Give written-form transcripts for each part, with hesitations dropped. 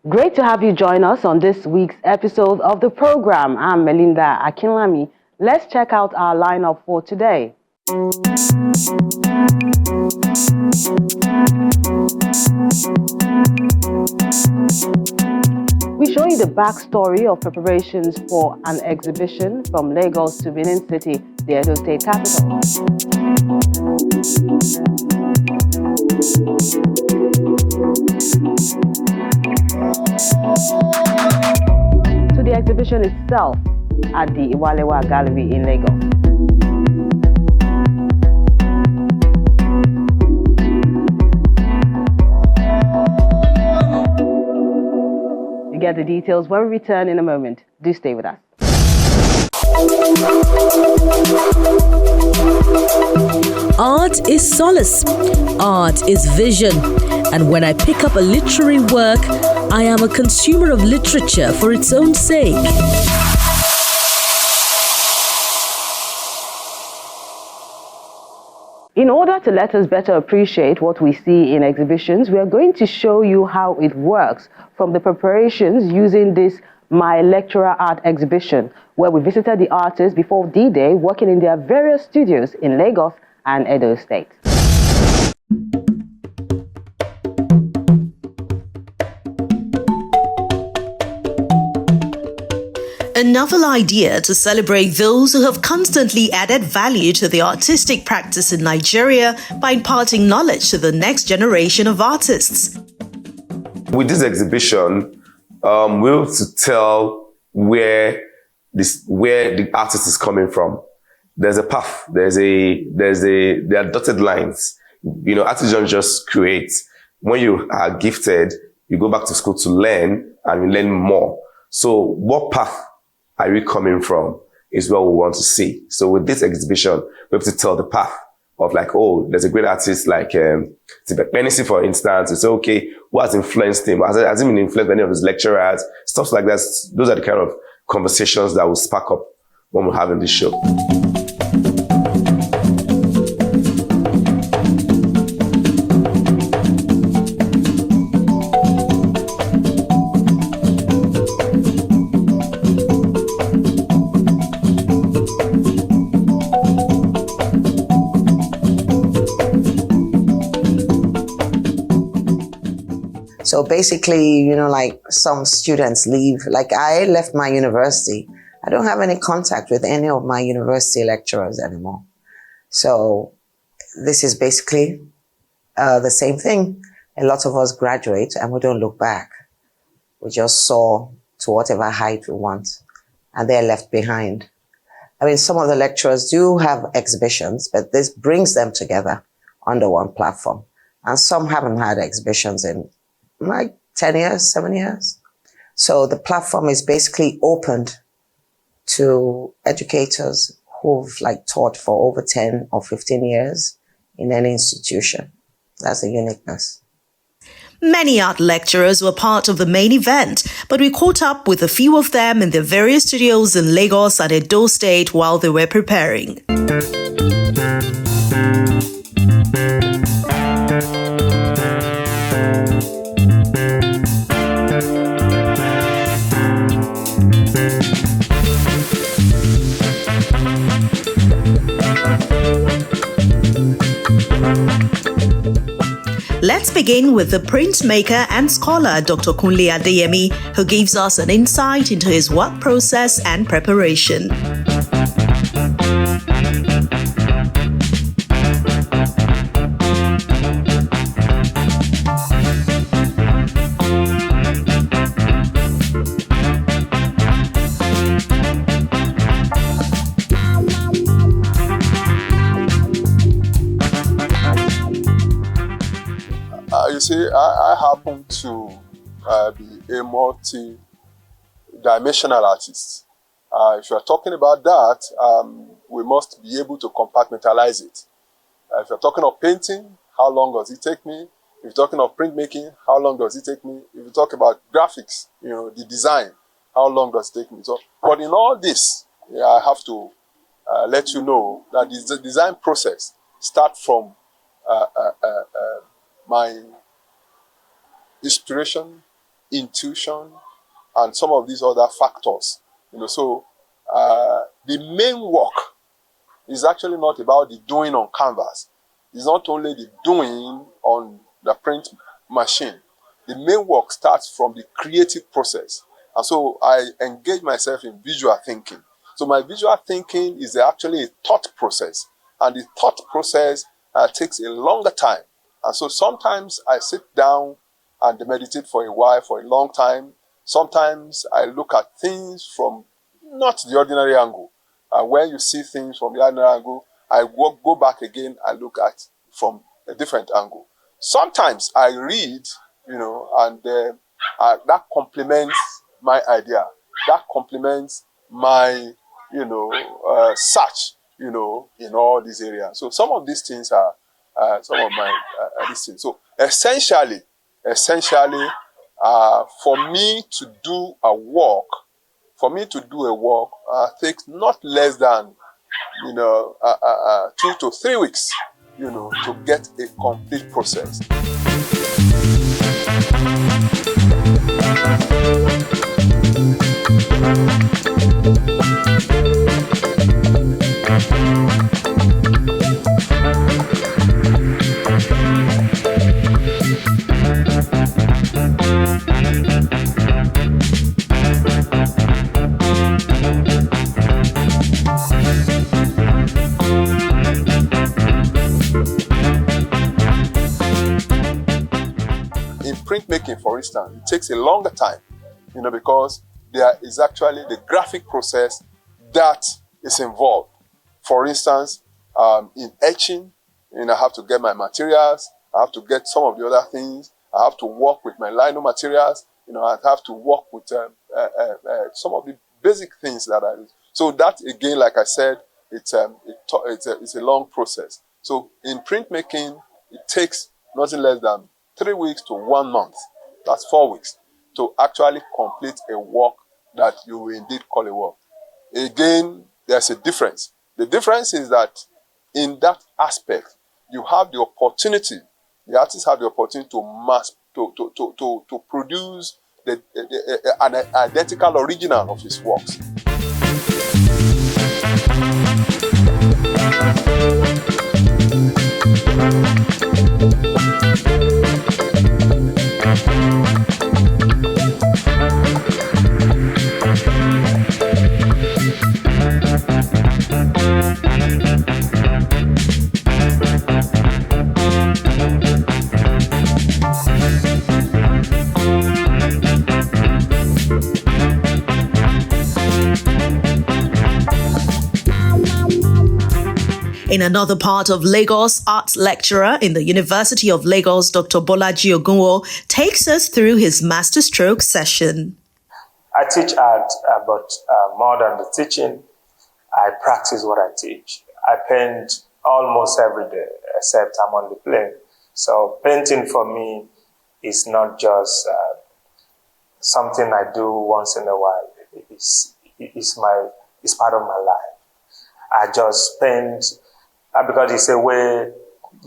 Great to have you join us on this week's episode of the program. I'm Melinda Akinlami. Let's check out our lineup for today. We show you the backstory of preparations for an exhibition from Lagos to Benin City, the Edo State capital. To the exhibition itself at the Iwalewa Gallery in Lagos. You get the details when we return in a moment. Do stay with us. Art is solace. Art is vision. And when I pick up a literary work, I am a consumer of literature for its own sake. In order to let us better appreciate what we see in exhibitions, we are going to show you how it works from the preparations using this My Lecturer Art exhibition, where we visited the artists before D-Day working in their various studios in Lagos and Edo State. A novel idea to celebrate those who have constantly added value to the artistic practice in Nigeria by imparting knowledge to the next generation of artists. With this exhibition, we're able to tell where the artist is coming from. There's a path. There are dotted lines. You know, artists don't just create. When you are gifted, you go back to school to learn and you learn more. So what path are we coming from is what we want to see. So with this exhibition, we're able to tell the path of like, oh, there's a great artist like Benisi, for instance. It's okay, who has influenced him? Has he been influenced by any of his lecturers? Stuff like that. Those are the kind of conversations that will spark up when we're having this show. So basically, you know, like some students leave, like I left my university. I don't have any contact with any of my university lecturers anymore. So this is basically the same thing. A lot of us graduate and we don't look back. We just soar to whatever height we want and they're left behind. I mean, some of the lecturers do have exhibitions, but this brings them together under one platform. And some haven't had exhibitions in like 10 years, 7 years. So the platform is basically opened to educators who've like taught for over 10 or 15 years in any institution. That's the uniqueness. Many art lecturers were part of the main event, but we caught up with a few of them in their various studios in Lagos and Edo State while they were preparing. Let's begin with the printmaker and scholar Dr. Kunle Adeyemi, who gives us an insight into his work process and preparation. You see, I happen to be a multi-dimensional artist. If you're talking about that, we must be able to compartmentalize it. If you're talking of painting, how long does it take me? If you're talking of printmaking, how long does it take me? If you talk about graphics, you know, the design, how long does it take me? So, but in all this, I have to let you know that the design process starts from my inspiration, intuition, and some of these other factors. So the main work is actually not about the doing on canvas. It's not only the doing on the print machine. The main work starts from the creative process. And so I engage myself in visual thinking. So my visual thinking is actually a thought process. And the thought process takes a longer time. And so sometimes I sit down and meditate for a while, for a long time. Sometimes I look at things from not the ordinary angle. When you see things from the ordinary angle, I go back again and look at from a different angle. Sometimes I read, and that complements my idea. That complements my, search, in all these areas. So some of these things are some of my these things. So essentially, for me to do a work, takes not less than 2 to 3 weeks, to get a complete process. In printmaking, for instance, it takes a longer time, because there is actually the graphic process that is involved. For instance, in etching, I have to get my materials, I have to get some of the other things, I have to work with my lino materials, I have to work with some of the basic things that I use. So that, again, like I said, it's a long process. So in printmaking, it takes nothing less than 3 weeks to 1 month. That's 4 weeks to actually complete a work that you will indeed call a work. Again, there's a difference. The difference is that in that aspect, you have the opportunity, the artists have the opportunity to produce an identical original of his works. In another part of Lagos, art lecturer in the University of Lagos, Dr. Bolaji Ogunwo, takes us through his masterstroke session. I teach art, but more than the teaching, I practice what I teach. I paint almost every day, except I'm on the plane. So painting for me is not just something I do once in a while. It's part of my life. I just paint because it's a way,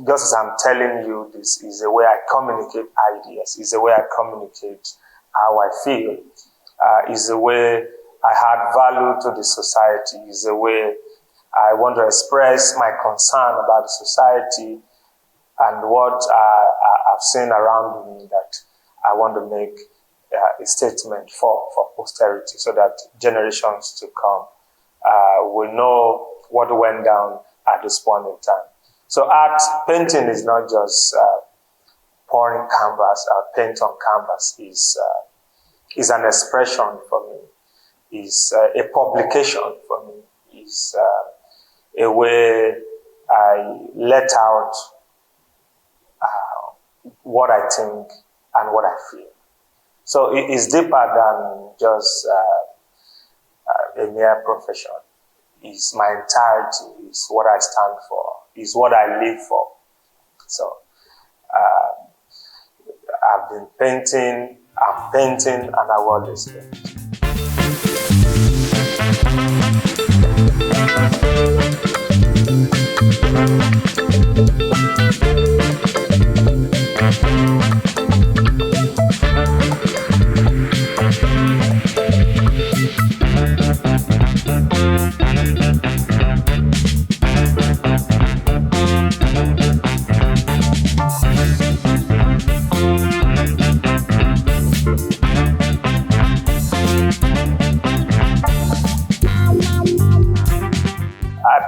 just as I'm telling you, this is a way I communicate ideas, it's a way I communicate how I feel, is a way I add value to the society, is a way I want to express my concern about the society and what I've seen around me that I want to make a statement for posterity so that generations to come will know what went down at this point in time. So art, painting is not just pouring canvas or paint on canvas. Is an expression for me. Is a publication for me. Is a way I let out what I think and what I feel. So it is deeper than just a mere profession. It's my entirety, it's what I stand for, it's what I live for. So I've been painting, I'm painting, and I will always paint.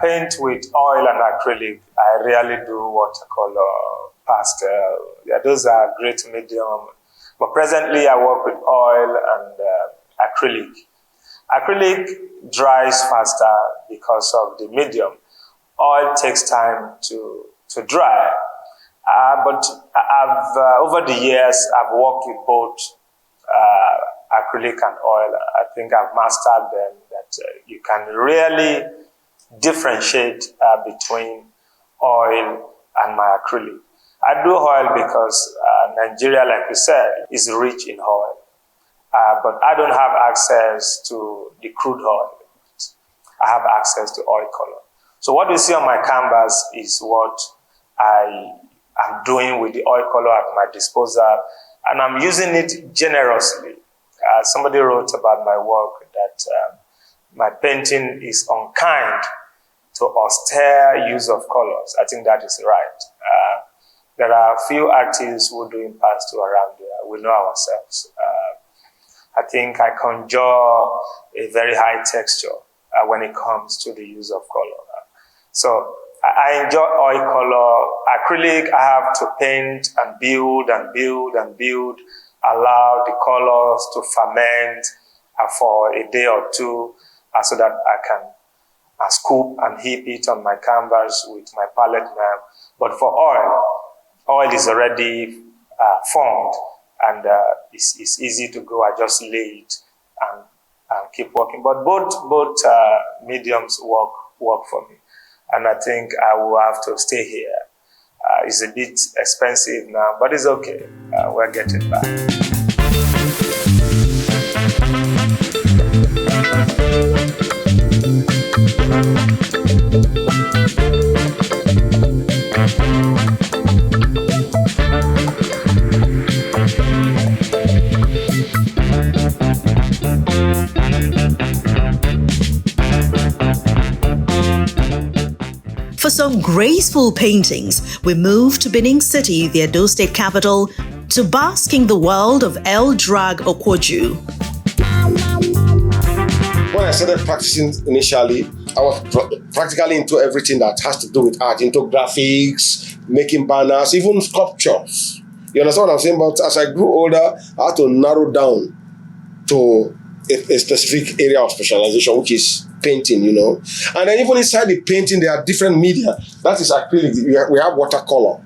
paint with oil and acrylic. I rarely do watercolor, pastel. Yeah, those are great medium. But presently, I work with oil and acrylic. Acrylic dries faster because of the medium. Oil takes time to dry. But over the years, I've worked with both acrylic and oil. I think I've mastered them, that you can really differentiate between oil and my acrylic. I do oil because Nigeria, like you said, is rich in oil. But I don't have access to the crude oil. I have access to oil color. So what you see on my canvas is what I am doing with the oil color at my disposal, and I'm using it generously. Somebody wrote about my work that my painting is unkind to austere use of colors. I think that is right. There are a few artists who are doing pass around there. We know ourselves. I think I conjure a very high texture when it comes to the use of color. So I enjoy oil color. Acrylic, I have to paint and build and build and build, allow the colors to ferment for a day or two so that I can scoop and heap it on my canvas with my palette knife. But for oil is already formed, and it's easy to go. I just lay it and keep working. But both mediums work for me, and I think I will have to stay here. It's a bit expensive now, but it's okay. We're getting back. For some graceful paintings, we move to Benin City, the Edo State capital, to bask in the world of El Drag Okwoju. When I started practicing initially, I was practically into everything that has to do with art, into graphics, making banners, even sculptures. You understand what I'm saying? But as I grew older, I had to narrow down to a specific area of specialization, which is painting, you know. And then even inside the painting, there are different media. That is acrylic. We have watercolor.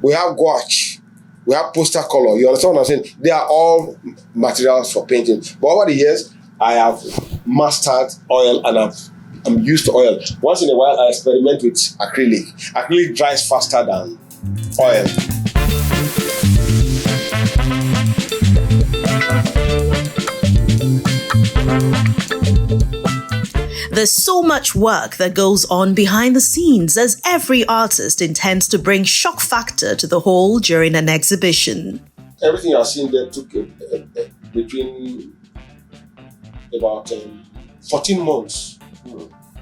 We have gouache. We have poster color. You understand what I'm saying? They are all materials for painting. But over the years, I have mastered oil, and I'm used to oil. Once in a while, I experiment with acrylic. Acrylic dries faster than oil. There's so much work that goes on behind the scenes, as every artist intends to bring shock factor to the whole during an exhibition. Everything you are seeing there took between about 14 months.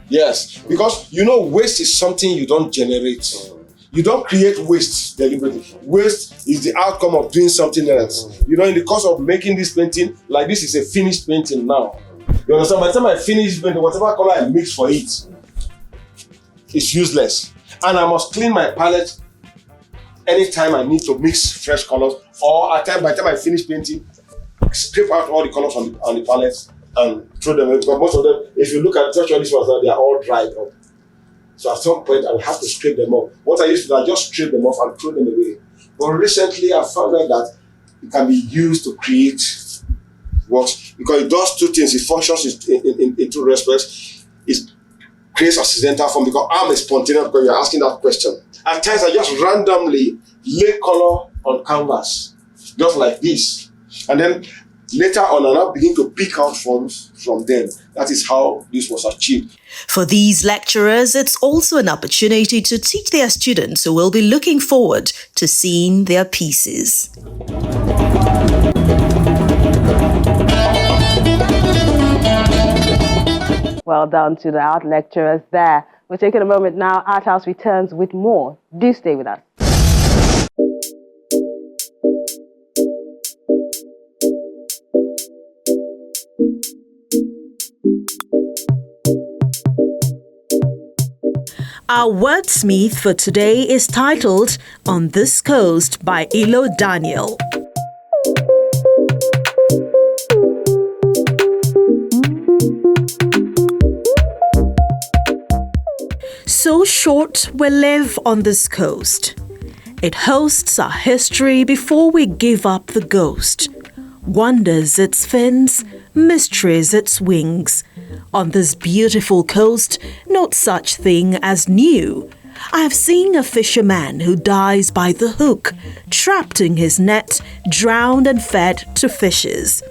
Yes, because you know, waste is something you don't generate. You don't create waste deliberately. Waste is the outcome of doing something else. You know, in the course of making this painting, like this is a finished painting now. You understand? By the time I finish painting, whatever color I mix for it, it's useless. And I must clean my palette anytime I need to mix fresh colors, or by the time I finish painting, scrape out all the colors on the palette and throw them away. Because most of them, if you look at touch all these ones now, they are all dried up. So at some point, I will have to scrape them off. What I used to do, I just scrape them off and throw them away. But recently, I found out that it can be used to create works, because it does two things. It functions in two respects. It creates accidental form, because I'm a spontaneous, because you're asking that question. At times, I just randomly lay color on canvas, just like this. And then later on, I'll begin to pick out forms from them. That is how this was achieved. For these lecturers, it's also an opportunity to teach their students who will be looking forward to seeing their pieces. Well done to the art lecturers there. We're taking a moment now. Art House returns with more. Do stay with us. Our wordsmith for today is titled On This Coast by Ilo Daniel. So short we live on this coast. It hosts our history before we give up the ghost. Wonders its fins, mysteries its wings. On this beautiful coast, not such thing as new. I have seen a fisherman who dies by the hook, trapped in his net, drowned and fed to fishes.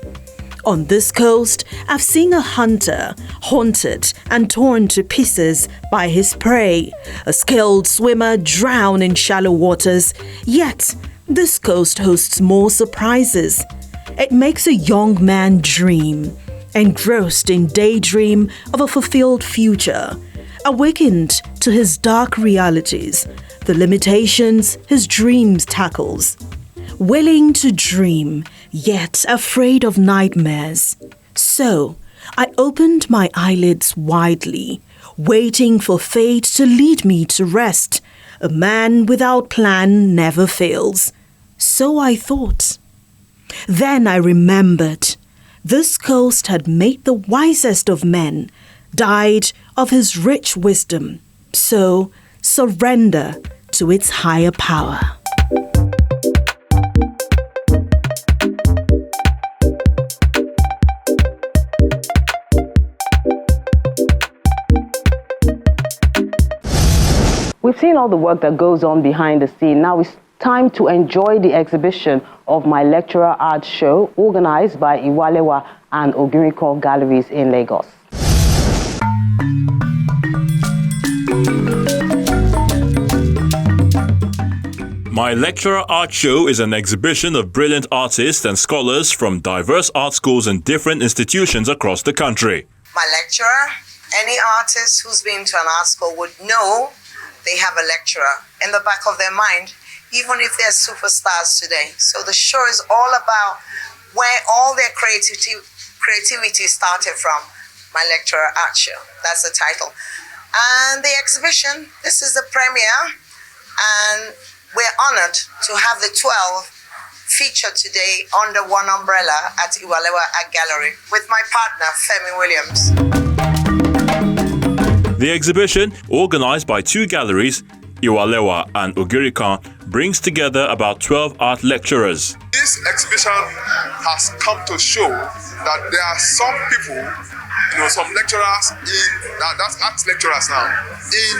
On this coast, I've seen a hunter haunted and torn to pieces by his prey, a skilled swimmer drown in shallow waters. Yet, this coast hosts more surprises. It makes a young man dream, engrossed in daydream of a fulfilled future, awakened to his dark realities, the limitations his dreams tackles. Willing to dream, yet afraid of nightmares. So, I opened my eyelids widely, waiting for fate to lead me to rest. A man without plan never fails. So I thought. Then I remembered. This coast had made the wisest of men, died of his rich wisdom. So, surrender to its higher power. We've seen all the work that goes on behind the scene. Now it's time to enjoy the exhibition of My Lecturer Art Show, organized by Iwalewa and Ogiriko Galleries in Lagos. My Lecturer Art Show is an exhibition of brilliant artists and scholars from diverse art schools and different institutions across the country. My lecturer, any artist who's been to an art school would know they have a lecturer in the back of their mind, even if they're superstars today. So the show is all about where all their creativity started from. My Lecturer Art Show, that's the title. And the exhibition, this is the premiere, and we're honored to have the 12 featured today under one umbrella at Iwalewa Art Gallery with my partner, Femi Williams. The exhibition, organized by two galleries, Iwalewa and Ogiriko, brings together about 12 art lecturers. This exhibition has come to show that there are some people, some lecturers that's art lecturers now, in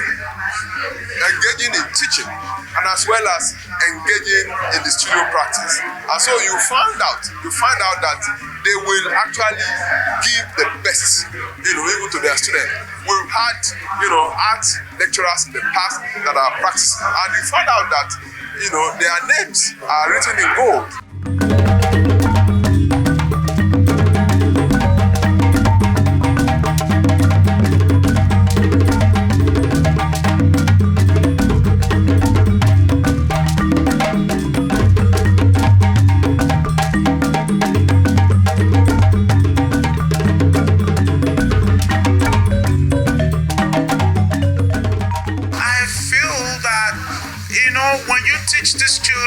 engaging in teaching and as well as engaging in the studio practice. And so you find out that they will actually give the best, even to their students. We've had, art lecturers in the past that are practicing, and we found out that, their names are written in gold.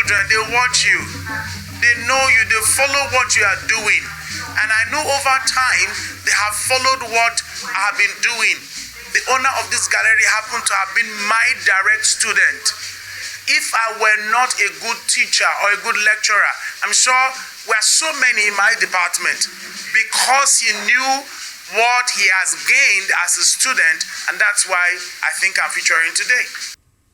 They watch you, they know you, they follow what you are doing, and I know over time they have followed what I have been doing. The owner of this gallery happened to have been my direct student. If I were not a good teacher or a good lecturer, I'm sure there are so many in my department, because he knew what he has gained as a student, and that's why I think I'm featuring today.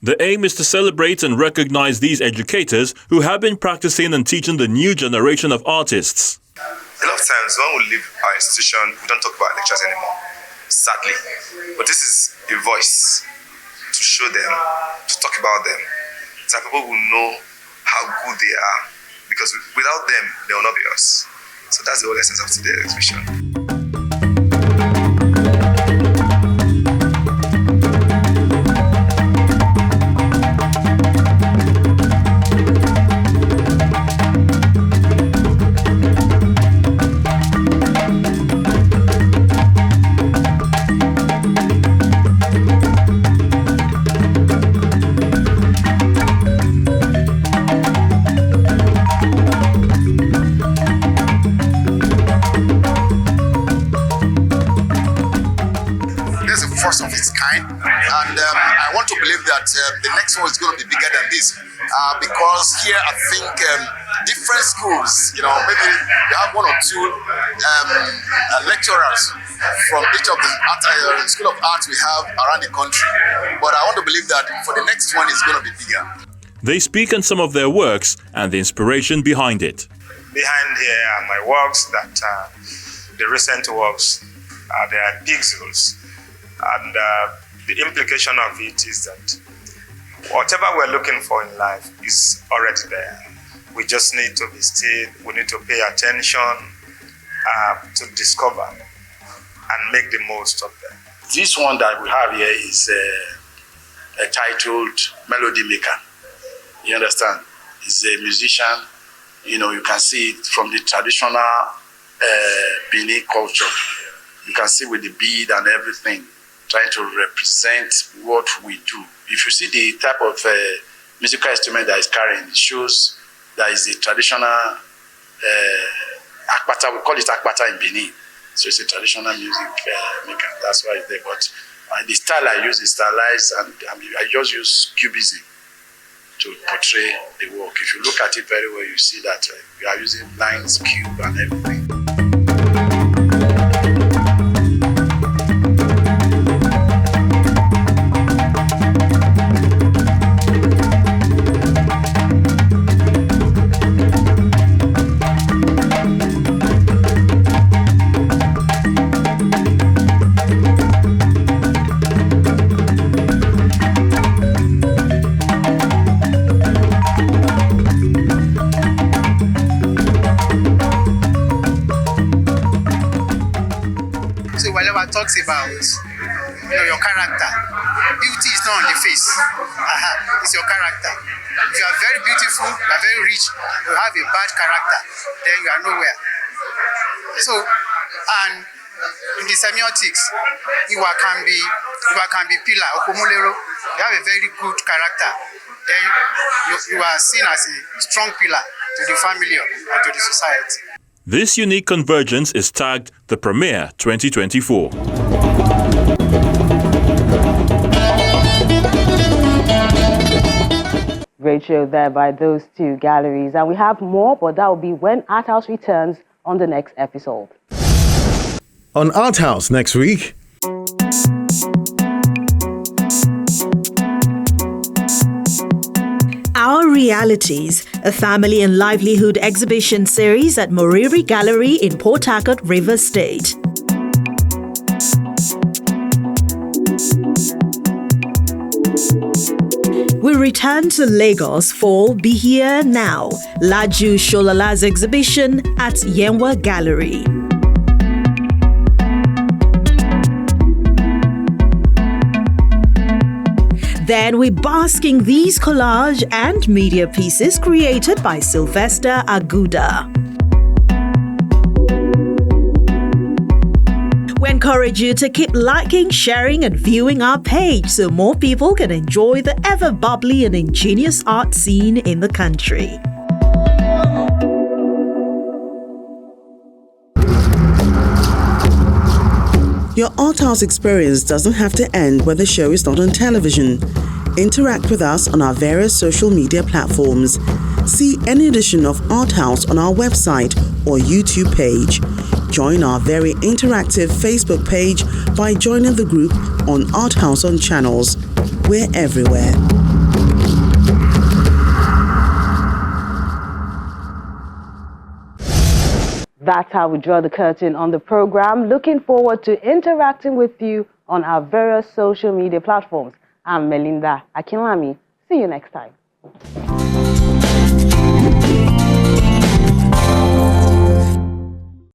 The aim is to celebrate and recognize these educators who have been practicing and teaching the new generation of artists. A lot of times when we leave our institution, we don't talk about lectures anymore, sadly. But this is a voice to show them, to talk about them, so that people will know how good they are, because without them, they will not be us. So that's the whole essence of today's exhibition. next one is going to be bigger than this. Because here I think different schools, maybe you have one or two lecturers from each of the School of Arts we have around the country. But I want to believe that for the next one, it's going to be bigger. They speak on some of their works and the inspiration behind it. Behind here are my works that the recent works, they are pixels. And the implication of it is that whatever we're looking for in life is already there. We just need to be still, we need to pay attention to discover and make the most of them. This one that we have here is titled Melody Maker. You understand? He's a musician. You can see it from the traditional Benin culture. You can see with the bead and everything, trying to represent what we do. If you see the type of musical instrument that he's carrying, it shows that is a traditional akpata. We call it akpata in Benin. So it's a traditional music maker. That's why it's there. But the style I use is stylized, and I just use cubism to portray the work. If you look at it very well, you see that we are using lines, cube, and everything. Talks about your character. Beauty is not on the face. It's your character. If you are very beautiful, you are very rich, you have a bad character, then you are nowhere. So, and in the semiotics, Iwa can be pillar, Okomulero. You have a very good character, then you are seen as a strong pillar to the family and to the society. This unique convergence is tagged the Premier 2024. Great show there by those two galleries. And we have more, but that will be when Art House returns on the next episode. On Art House next week. Our Realities, a family and livelihood exhibition series at Moriri Gallery in Port Harcourt, Rivers State. We return to Lagos for Be Here Now, Laju Sholala's exhibition at Yenwa Gallery. Then we bask in these collage and media pieces created by Sylvester Aguda. We encourage you to keep liking, sharing, and viewing our page so more people can enjoy the ever bubbly and ingenious art scene in the country. Your Art House experience doesn't have to end when the show is not on television. Interact with us on our various social media platforms. See any edition of Art House on our website or YouTube page. Join our very interactive Facebook page by joining the group on Art House on Channels. We're everywhere. That's how we draw the curtain on the program. Looking forward to interacting with you on our various social media platforms. I'm Melinda Akinlami. See you next time.